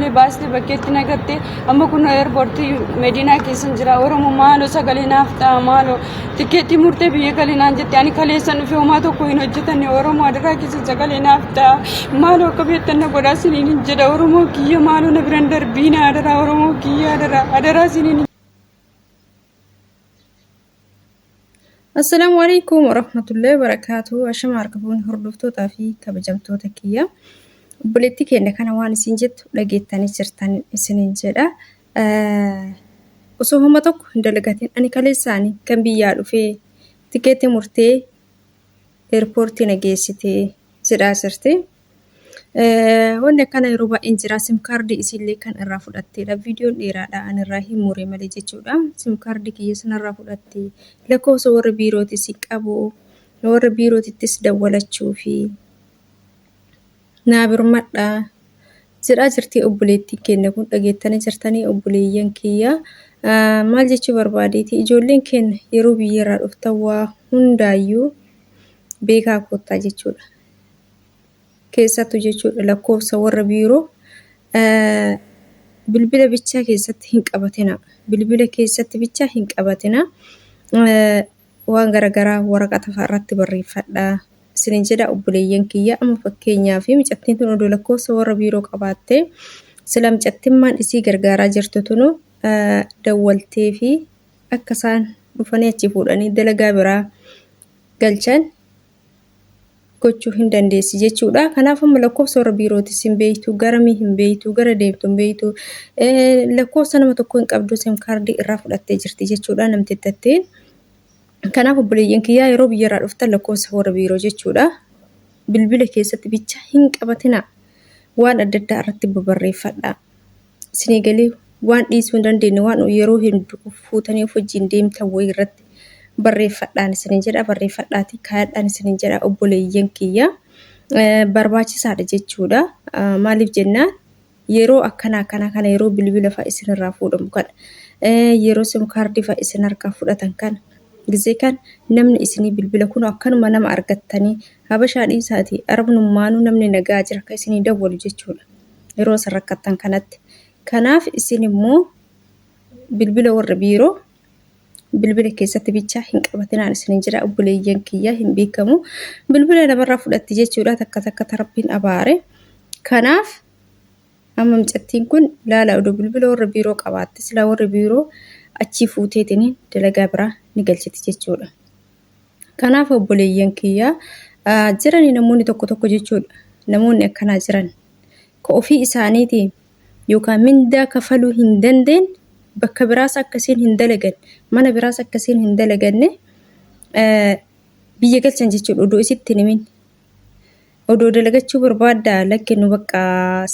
malee baasnee bakkeetti nagatte amma kun eerpoortii Medinaa keessa jira Oromoo maaloo sagalee naaf ta'a maaloo tikeetti murtee biyya galinaan jette ani kaleessan dhufee homaa tokko hin hojjetanne Oromoo adiraa keessa sagalee naaf ta'a maaloo akka beektan na godhaa siniin jedha Oromoo kiyya maaloo na biran darbiina adaraa Oromoo kiyya adaraa siniin. Assalamu alaikum warahmatullahi wabarakatuh. Ashama argamuun hordoftoota fi kabajamtoota kiyya. Obboleettii keenya kana waan isin jettu dhageettanii jirtan isiniin jedha. Osoo homa tokko hin dalagatin ani kaleessaanii kan biyyaa dhufee tikeetti murtee eerpoortii na geessitee jedhaa jirti. Wanni akkana yeroo baay'een jira sim kaardii isillee kan irraa fudhatteedha. Viidiyoon dheeraadha ani irraa hin muree malee jechuudha. Sim kaardii kiyya sanarraa fudhattee lakkoofsa warra biirootis qabu warra biirootittis dawwalachuu fi naa birmadhaa jedhaa jirti obboleettiin keenya kun dhageettanii jirtanii obboleeyyan kiyya. Maal jechuu barbaadeeti ijoolleen keenya yeroo biyyarraa dhuftan waa hundaayyuu beekaa koottaa jechuudha. Keessattuu jechuudha lakkoofsa warra biiroo bilbila bichaa keessatti hin qabatina. Bilbila keessatti bichaa hin qabatina. Waan garagaraa waraqata irratti barreeffadhaa. Isiniin jedha obboleeyyan kiyya amma fakkeenyaa fi micattiin tun odoo lakkoofsa warra biiroo qabaattee sila micattimmaan isii gargaaraa jirtu tunu dawwaltee fi akka isaan dhufanii achi fuudhanii dalagaa biraa galchan gochuu hin dandeessi jechuudha. Kanaaf amma lakkoofsa warra biirootis hin beektu, garamii hin beektu, gara deemtu hin beektu. Lakkoofsa nama tokko hin qabdu sim kaardii irraa fudhattee jirti jechuudha namtittatteen. Kanaaf obboleeyyan kiyyaa yeroo biyyarraa dhuftan lakkoofsa warra biiroo jechuudha. Bilbila keessatti bicha hin qabatina. Waan adda addaa irratti barreeffadhaa. Isinii galee waan dhiisuu hin dandeenye waan yeroo hedduu fuutanii of wajjin deemtan wayii irratti barreeffadhaan isiniin jedha barreeffadhaati kaayadhaan isiniin jedha obboleeyyan kiyya barbaachisaadha jechuudha. Maaliif jennaan yeroo akkana kana yeroo bilbila fa'a isinirraa fuudhamu kana yeroo sim kaardii fa'a isin harkaa fudhatan kana gisee kan namni isinii bilbila kun akkanuma nama argattanii habashaa dhiisaati arabnummaanuu namni nagaa jira kan isinii dawwalu jechuudha. Yeroo isin rakkattan kanatti kanaaf isin immoo bilbila warra biiroo bilbila keessatti bichaa hin qabatinaan isiniin jedha obboleeyyan kiyya hin beekamu. Bilbila namarraa fudhatti jechuudha takka tarabbiin abaare. Kanaaf amma micattiin kun laala odoo bilbila warra biiroo qabaatte silaa warra biiroo achii fuuteetiin dalagaa biraa ni galchiti jechuudha. Kanaaf obboleeyyan kiyya jiranii namoonni tokko jechuudha. Namoonni akkanaa jiran ka ofii isaaniitiin yookaan mindaa kafaluu hin dandeenye bakka biraas akkasiin hin dalagan mana biraas akkasiin hin dalaganne biyya galchan jechuudha odoo isitti himin odoo dalagachuu barbaaddaa lakkinu bakka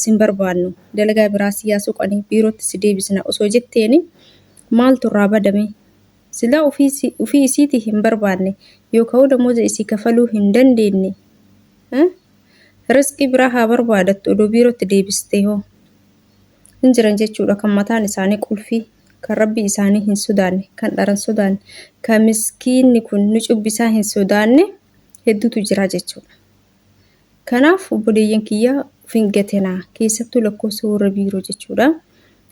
sin barbaannu dalagaa biraas yaasuu qanii biirootti si deebisna osoo jetteeni maaltu irraa badame sila ofii isiiti hin barbaanne yookaan namoota isii kafaluu hin dandeenye riskii biraa haa barbaadattu odoo biirootti deebistee hoo hin jiran jechuudha kan mataan isaanii qulfii kan rabbi isaanii hin sodaanne kan dharan sodaanne kan miskiinni kun nu cubbisaa hin sodaanne hedduutu jira jechuudha. Kanaaf obboleeyyan kiyyaa of hin gatinaa keessattuu lakkoofsa warra biiroo jechuudha.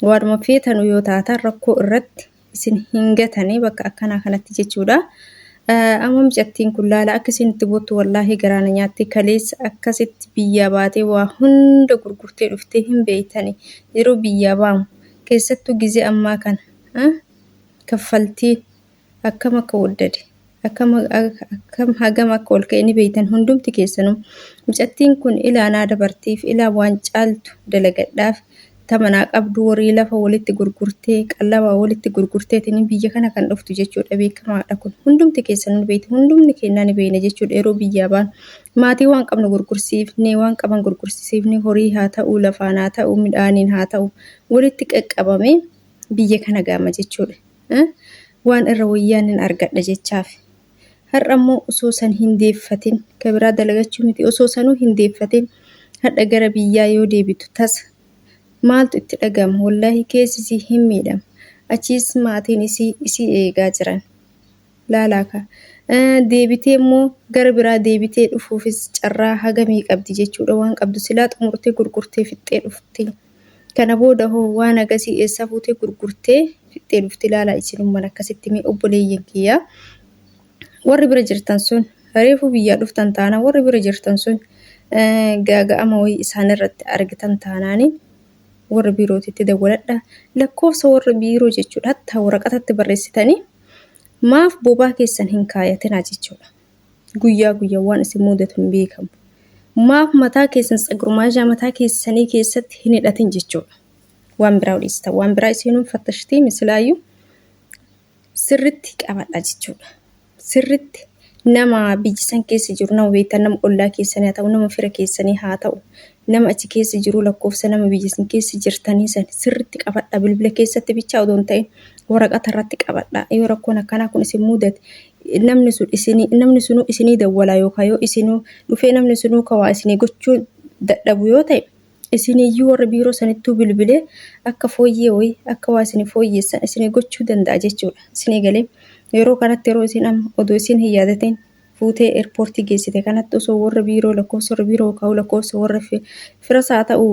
Waanuma feetan yoo taatan rakkoo irratti isin hin gatanii bakka akkanaa kanatti jechuudha. Amma micattiin kun laala akkasiin itti boottu wallaahi garaana nyaattee kaleessa akkasitti biyyaa baatee waa hunda gurgurtee dhuftee hin beeytani yeroo biyyaa baamu keessattuu gizee ammaa kana kaffaltiin akkam akka waddade akkam hagam akka ol ka'e ni beeytan hundumti keessanuu. Micattiin kun ilaanaa dabartiif ilaa waan caaltu dalagadhaaf tamanaa qabdu warii lafa walitti gurgurtee qallaba walitti gurgurteetiin biyya kana kan dhuftu jechuudha beekamaadha kun hundumti keessanuu beeyte hundumni kennaa ni beeyna jechuudha yeroo biyyaa baan maatii waan qabnu gurgursiifnee waan qaban gurgursiifnee horii haa ta'uu lafaan haa ta'uu midhaaniin haa ta'uu walitti qaqqabamee biyya kana gaama jechuudha. Waan irra wayyaan hin argadha jechaaf har'a immoo osoo san hin deeffatin kabiraa dalagachuu miti osoo sanuu hin deeffatin hadha gara biyyaa yoo deebitu tasa maaltu itti dhagama wallahi keessi hin miidhama achiis maatiin isii eegaa jiran laalaaka deebitee immoo gara biraa deebitee dhufuufis carraa hagamii qabdi jechuudha waan qabdu silaa xumurtee gurgurtee fixxee dhufti Kana booda hoo waan agasii eessa fuutee gurgurtee fixee dhufti ilaalaa isinummaan akkasitti mee obboleeyyan kiyyaa. Warri bira jirtan sun reefu biyyaa dhuftan taana warri bira jirtan sun gaaga'ama wayii isaan irratti argitan taanaani warra biirootitti dawwaladha. Lakkoofsa warra biiroo jechuudha hatta waraqatatti barreessitanii maaf bobaa keessan hin kaayatinaa jechuudha. Guyyaa guyyaa waan isin mudatu hin beekamu. Maaf mataa keessan tsagurmaajaa mataa keessanii keessatti hin hidhatin jechuudha. Waan biraa odeessita waan biraa isinuun fattashtii misilaayyuu sirritti qabadha jechuudha. Sirritti nama biyyisan keessa jiru nama beektan nama ollaa keessanii haa ta'u nama fira keessanii haa ta'u nama achi keessa jiru lakkoofsa nama biyyisan keessa jirtanii san sirritti qabadha bilbila keessatti bichaa odoo hin ta'in waraqata irratti qabadha. Yoo rakkoon akkanaa kun isin mudate namni sunuu isinii dawwalaa yookaan yoo isinuu dhufee namni sunuu kawaa isinii gochuu dadhabu yoo ta'e isiniyyuu warra biiroo sanittuu bilbilee akka fooyyee wayii akka waa isinii fooyyeessan isinii gochuu danda'a jechuudha. Isinii galee yeroo kanatti yeroo isin amma odoo isin hin yaadatin fuutee eerpoortii geessite kanatti osoo warra biiroo lakkoofsa warra biiroo kaa'u lakkoofsa warra firas haa ta'u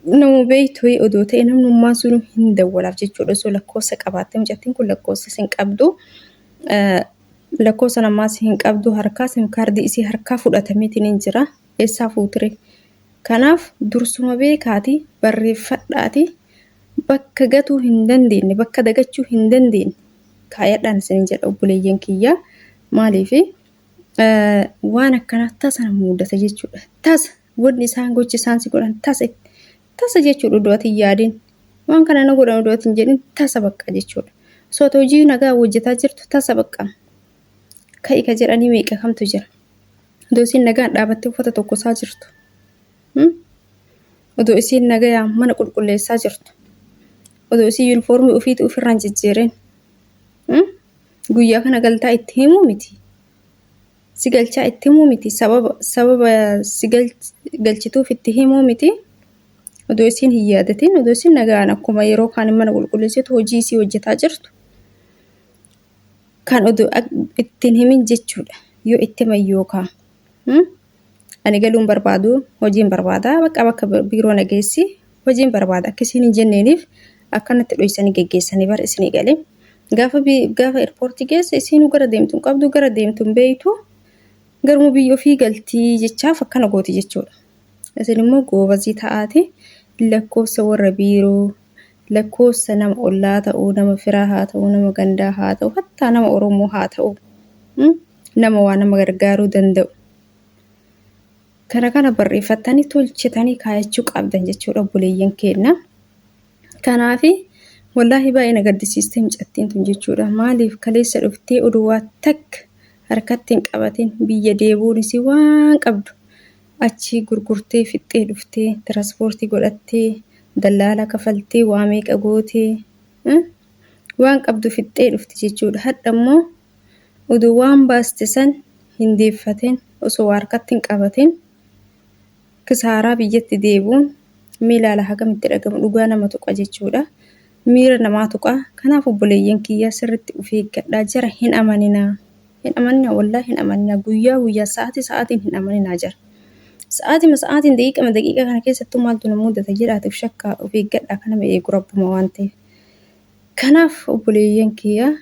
nama beektu odoo ta'e namnummaan sun hin dawwalaaf jechuudha. Osoo lakkoofsa qabaatte mucattiin kun lakkoofsa isin qabdu lakkoofsa namaas hin qabdu harkaa sim kaardii isii harkaa fudhatameetiin hin jira eessaa fuutire. Kanaaf dursuma beekaati barreeffadhaati bakka gatuu hin dandeenye bakka dagachuu hin dandeenye kaayadhaan isin jedha obboleeyyan kiyyaa. Maaliif waan akkanaa tasa nama mudata jechuudha. Tasa wanni isaan gochi isaan si godhan tasa jechuudha odoo ati yaadin waan kana na godhan odoo ati hin jedhin tasa bakka jechuudha. Osoo hojii nagaa hojjetaa jirtu tasa bakka ka'i ka jedhanii meeqa kamtu jira. Odoo isin nagaan dhaabattee uffata tokko isaa jirtu. Odoo isin nagaa mana qulqulleessaa jirtu. Odoo isin yuunifoormii ofiitu ofirraan jijjiireen. Guyyaa kana galtaa itti himuu miti. Si galchaa itti himuu miti. Sababa si galchituuf itti himuu miti. Odoo isin hin yaadatin odoo isin nagaan akkuma yeroo kaan mana qulqulleessitu hojii isii hojjetaa jirtu. Kan odoo ittiin himin jechuudha. Yoo itti mayyookaa. Ani galuun barbaadu hojiin barbaada bakka biiroo nageessi hojiin barbaada akkasiin hin jenneeniif akkanatti dhoysanii geggeessanii bar isinii galee. Gaafa eerpoortii geesse isinuu gara deemtuun qabdu gara deemtuun beeytu garuu biyya ofii galtii jechaaf akkana gooti jechuudha. Isin immoo goobazii ta'aati lakkoofsa warra biiroo lakkoofsa nama ollaa ta'uu nama firaa haa ta'uu nama gandaa haa ta'u hattaa nama Oromoo haa ta'u nama waa nama gargaaruu danda'u. Kana barreeffatanii tolchetanii kaayachuu qabdan jechuudha obboleeyyan keenya. Kanaafi wallaahi baay'ee na gaddisiistee mucattiin tun jechuudha. Maaliif kaleessa dhuftee oduu waa takka harkatti hin qabatin biyya deebuunis waan qabdu achi gurgurtee fixxee dhuftee tiraanspoortii godhattee dallaala kafaltee waa meeqa gootee waan qabdu fixxee dhufti jechuudha. Hadda immoo oduu waan baaste san hin deeffatin osoo harkatti hin qabatin kisaaraa biyyatti deebuun miilaala hagamitti dhagamu dhugaa nama tuqa jechuudha. Miira namaa tuqa. Kanaaf obboleeyyan kiyyaa sirriitti of eeggadhaa jara hin amaninaa. Hin amaninaa wallaahi hin amaninaa guyyaa sa'aatiin hin amaninaa jara. Sa'aatiin daqiiqa kana keessattuu maaltu nama mudata jedhaatiif shakkaa of eeggadhaa kana eegu rabbuma waan ta'eef. Kanaaf obboleeyyan kiyyaa